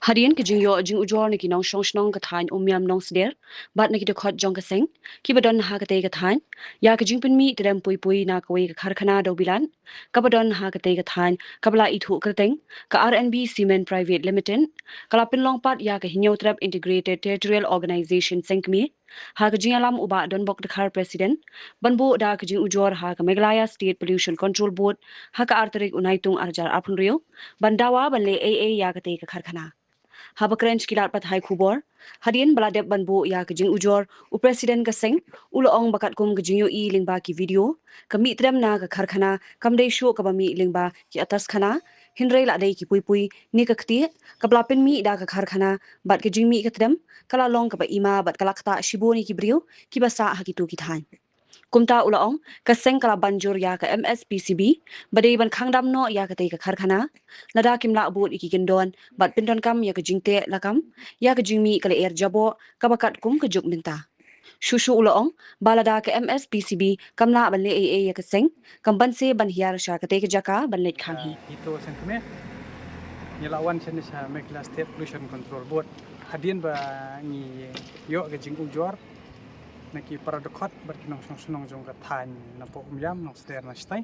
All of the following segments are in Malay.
Hadian ke jing yo jing ujor ni kinong shong shnong ka thain umyam nong sder bat na ki de khot jong ka seng ki badon ha ka te ka thain ya ka jing pin mi tedam pui pui na ka we ka kharkhana do bilan ka badon ha ka te ka thain ka bla I thu krateng ka RNB Cement Private Limited kala pin long pat ya ka hinyo trap integrated territorial organization sengmi ha ka jing alam uba don bok de khar president banbo da ka jing ujor ha ka Meghalaya State Pollution Control Board ha ka artarik unaitung arjar apun rio bandawa banle AA ya ka te ka kharkhana haba krench kilat pat hai khubor hadian baladep banbo ya kajing ujor u president ka seng ulo ong bakat kum kajing yo I lingba ki video kami trem na ka kharkhana kamdei sho ka bami lingba ki atas khana hinrei la dei ki pui pui ni ka khti kabla pen mi da ka kharkhana bat kajing mi ka trem kala long ka ba ima bat kala khta shibo ni ki brio ki basa hakitu ki thain kumta ulaong ka seng kala banjur ya ka MSPCB badai ban khangdam no ya ka te ka kharkhana lada kimla abut iki kindon bat pindon kam ya ka jingte lakam ya ka jingmi kala er jabo ka bakat kum ka juk minta shushu ulaong balada ka MSPCB kamla banle AA ya ka seng kamban se ban hiar sha ka te ka jaka ban let khang hi Ito sentime nilawan siya sa Meghalaya State Pollution Control Board. Hadian ba ni yo ka jing ujor naki paradokot bat kinong sunong jong ka than na po umyam nong sder na stay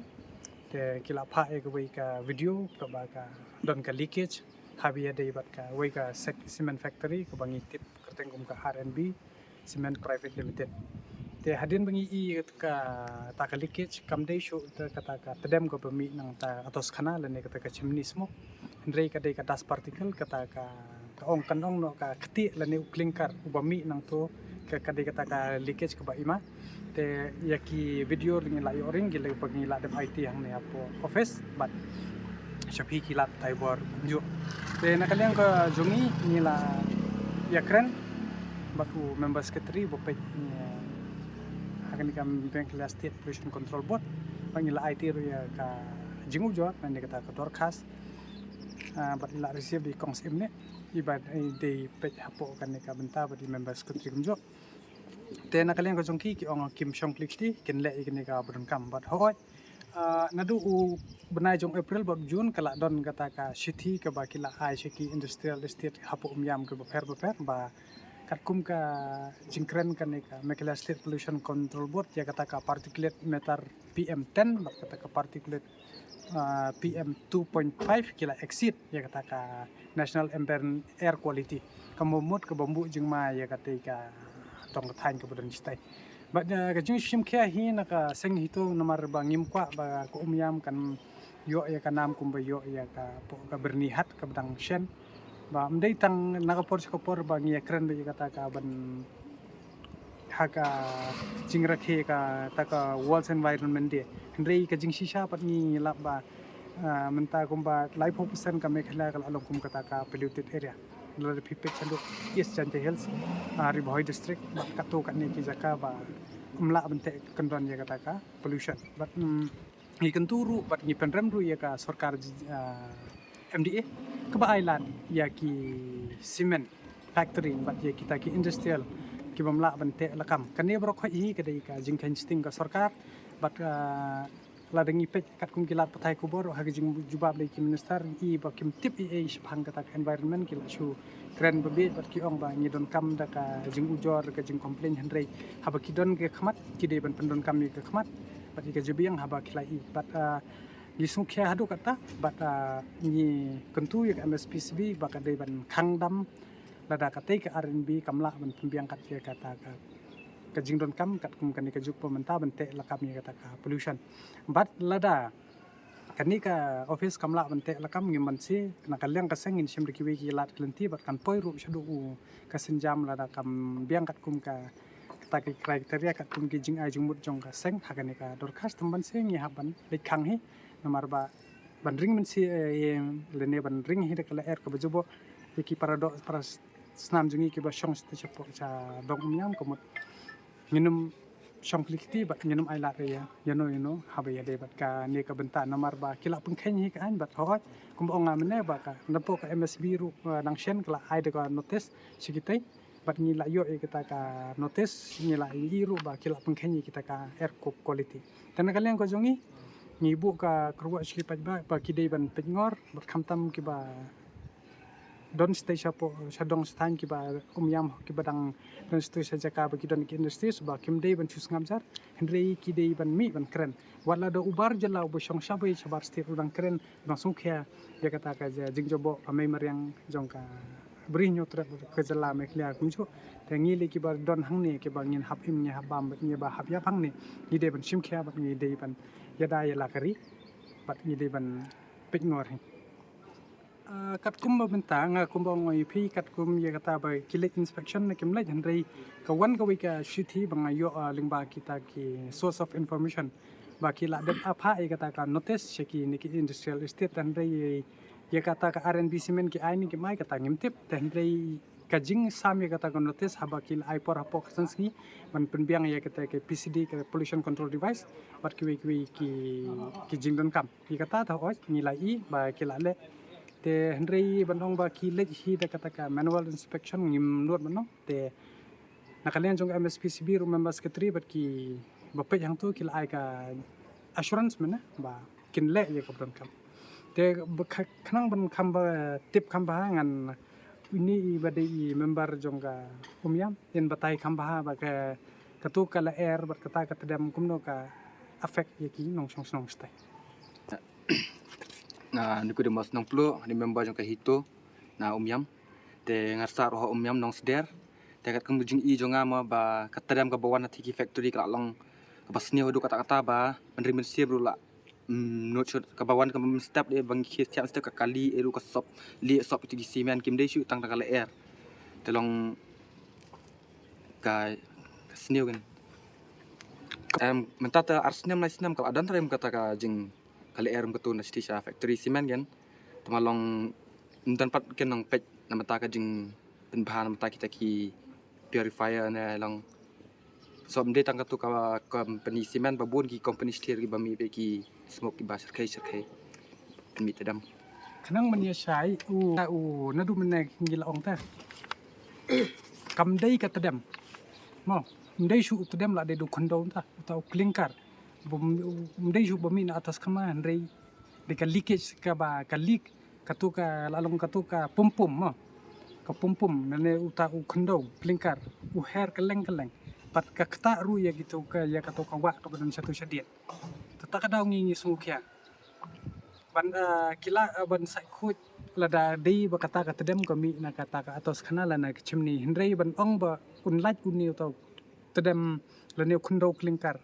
te kila pha e ka ka video ka ba ka don ka leakage habi ade bat ka wei ka cement factory ka bangi tip kerteng ka RNB Cement Private Limited te hadian bangi I ka ta ka leakage kam dei show ta ka tedem ko bami nang ta atos khana lene ka ka chimney smoke ndrei ka dei ka dust particle ka ong kanong no ka khti lene uklingkar bami nang to ka dei ka leakage ka ba ima te yaki video ring la yoring gile pagi la dem IT hang ne apo office but shapi kilat taibor jo te nakaliang ka jongi nila yakren baku member secretary bopet akan kam Meghalaya State Pollution Control Board pangila IT ro ya ka jingu jo nande kata ka dorkas bat la receive di kongs imne ibad de pej hapo kan ka benta badi member secretary kumjo te nakalian ko jongki ki ong Kim Shong Klikti ken le ikni ka bodon kam bat hoy nadu u benai jong April bot June kala don kata ka city ka ba kila ai shiki industrial estate hapo umyam ke beper ba katkum ka jingkren kan ka Meghalaya State Pollution Control Board ya kata ka particulate matter PM10 ba kata ka particulate PM 2.5 kila exit ya kata ka National Ambient Air Quality kamumut ke bambu jengma ya kata ka tong thain ke bodan stai ba ka jing shim kya hi na ka seng hito nomor ba ngim kwa ba ko umyam kan yo ya ka nam kum ba yo ya ka po ka bernihat ka badang shen ba mdei tang nakapor skopor ba ngi ekran ba kata ka ban haka jing rakhe ka ta ka world environment de ndrei ka jing shisha pat ni lap ba menta kum ba life officer ka Meghalaya ka along kum kata ka polluted area lor pipet chandu yes chante hills Ribhoi district ba kato ka ni ki jaka ba umla bente kandon ya kata ka pollution but ni kenturu bat ni penrem ru ya ka sarkar MDA ka ba island ya ki cement factory bat ya kita ki industrial ki bamla bente lakam kane bro khoi hi ka dei ka jingkhen sting ka sarkar bat la dengi pet kat kum kilat patai kubor ha jing jubab dei ki minister I ba kim tip I shphang ka environment ki la shu kren babe bat ki ong ba ngi don kam da ka jing ujor ka jing complain henrei ha ba ki don ke khmat ki dei ban pendon kam ni ke khmat bat ki jebiang ha ba khilai bat lisung kya hadu kata bat ni kentu ya MSPCB ba ka dei ban khangdam lada kate ka RNB kamla ban pembiang kat ya kata ka kajing don kam kat kum kani kajuk pementa bente lakam ya kata ka pollution bat lada kani ka office kamla bente lakam ngiman si nakaliang kaseng in sim dikiwi ki lat klenti bat kan poiru shadu ka senjam lada kam biang kat kum ka kata ki kriteria kat kum ki jing ai jungmut jong ka seng hakani ka dorkas temban se ngi haban likhang hi nomor ba ban ring men si lene ban ring hi kala air ka bajubo ki paradok para snam jungi ki ba shong sta chapo cha dong umyam komot nginum shong klikti bat nginum ai lat ya you know habe ya de bat ka ne ka benta nomor ba kila pengkhen hi ka an bat hot kum ong amne ba ka napo ka MSB ru nang shen kala ai de ka notice sigitai bat ni la yo kita ka notice ni la I ru ba kila pengkhen kita ka air quality tan kalian ko jongi ngibu ka keruak sikit pajba ba kidei ban pengor bat kamtam ki ba don stay sapo sadong stan ki ba yam ki badang don stay saja ka ba ki don ki industri ba kimdei ban chus ngamjar hendrei kidei ban mi ban keren wala do ubar jala bo song sabai sabar stir udang keren langsung kya ya kata ka jingjobo amai mariang jongka beri nyotra ke jala meklia kumjo tengi le ki ba don hangni ki ba ngin hap im nya habam ni ba hap ya phangni ide ban sim kya ba ni de ban yada ya lakari bat ni de ban pengor kat kum ba benta nga kum ba ngoi phi kat kum ye kata ba kilik inspection na kim lai hendrei kawan ka wika shithi bang yo lingba kita ki source of information ba ki la de apa ye kata ka notice sheki ni ki industrial estate hendrei ye kata ka RNB cement ki aini ki mai kata ngimtip hendrei kajing sam ye kata ka notice haba ki ai por hapo sanski ban penbiang ye kata ke PCD ke pollution control device bat ki ki jingdon kam ki kata ta oi nilai ba ki la le te hendrei banong ba ki lej hi da kata ka manual inspection ngim nuat banong te nakalian jong MSPCB room member secretary bat ki bape yang tu ki lai ka assurance mana ba kin le ye ka bron kam te khanang ban kam ba tip kam ba ngan ini ba de member jong ka umyam en batai kam ba ba ka katu kala air bat kata ka tedam kumno ka affect ye ki nong song stai na niku de mas nong plu ni member jong ka hito na umyam te ngarsa roh umyam nong seder te kat kum jing I jonga ma ba katadam ka bawan tiki factory ka long ka sni hodu kata ba menerima sir rula not shot ka bawan ka step de bang ki step ka kali eru ka sop li sop itu di simen kim de shu tang kala air te long ka sni kan mentata arsnam na sinam ka adan tarem kata ka jing kali air betul na stisha factory simen kan temalong dan pat ken nong pej nama ta ka jing penbahan nama ta kita ki purifier na long so mde tang tu ka company simen babun ki company stir ki bami be ki smoke ki basar kai mi tedam khanang man ya shai na du man ngila ong ta kam dei ka tedam mo mdei shu tedam la de du kondo ta utau klinkar mdei shu bami na atas kama andrei de ka leakage ka ba ka leak katuka lalong katuka pum mo ka pum nane uta kondo klinkar hair keleng pat ka kata ru ya gitu ka ya katuka wa ka badan satu syadiat tata ka daw ngi sungkya ban kila ban sai khut lada dei ba kata ka tedam kami na kata ka atas khanala na chimni hendrei ban ong ba unlaj uni utau tedam lane kondo klinkar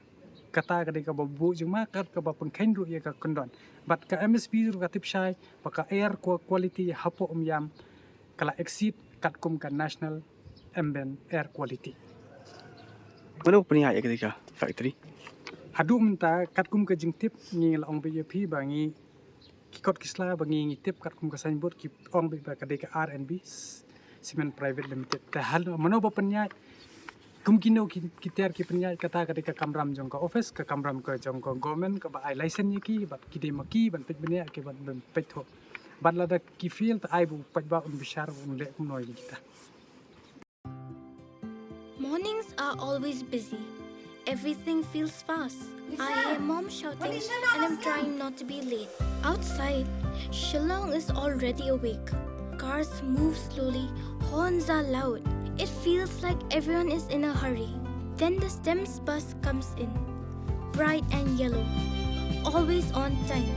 kata ka de ka babu juma ka ba pengkain ru ya ka kondon bat ka MSP ru ka tipshai ba ka air quality hapo yam kala exceed kat kum ka national ambient air quality mana punya ya ketika factory hadu minta kat kum ka jingtip ngi la ong BJP bangi kikot kisla bangi ngi tip kat kum ka signboard ki ong be ka de ka RNB Cement Private Limited ta hal mano ba penya kum kino kiter ki penya kata ka de ka kamram jong ka office ka kamram ka jong ka government ka ba ai license ki bat ki de maki ban pej benya ke ban pej tho bat la da ki feel ta ai bu pej ba un bishar un le kum noi kita. Mornings are always busy. Everything feels fast. I hear mom shouting and I'm trying not to be late. Outside, Shillong is already awake. Cars move slowly, horns are loud. It feels like everyone is in a hurry. Then the STEMS bus comes in, bright and yellow, always on time.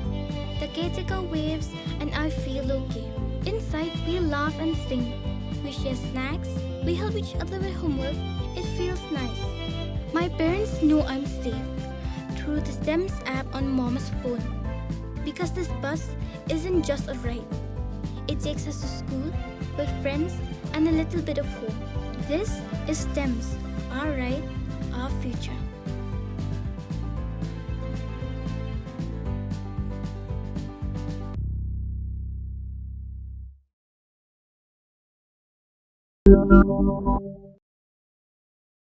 The caretaker waves and I feel okay. Inside, we laugh and sing. We share snacks, we help each other with homework. It feels nice. My parents know I'm safe through the STEMS app on Mom's phone. Because this bus isn't just a ride. It takes us to school with friends and a little bit of hope. This is STEMS, our ride, our future.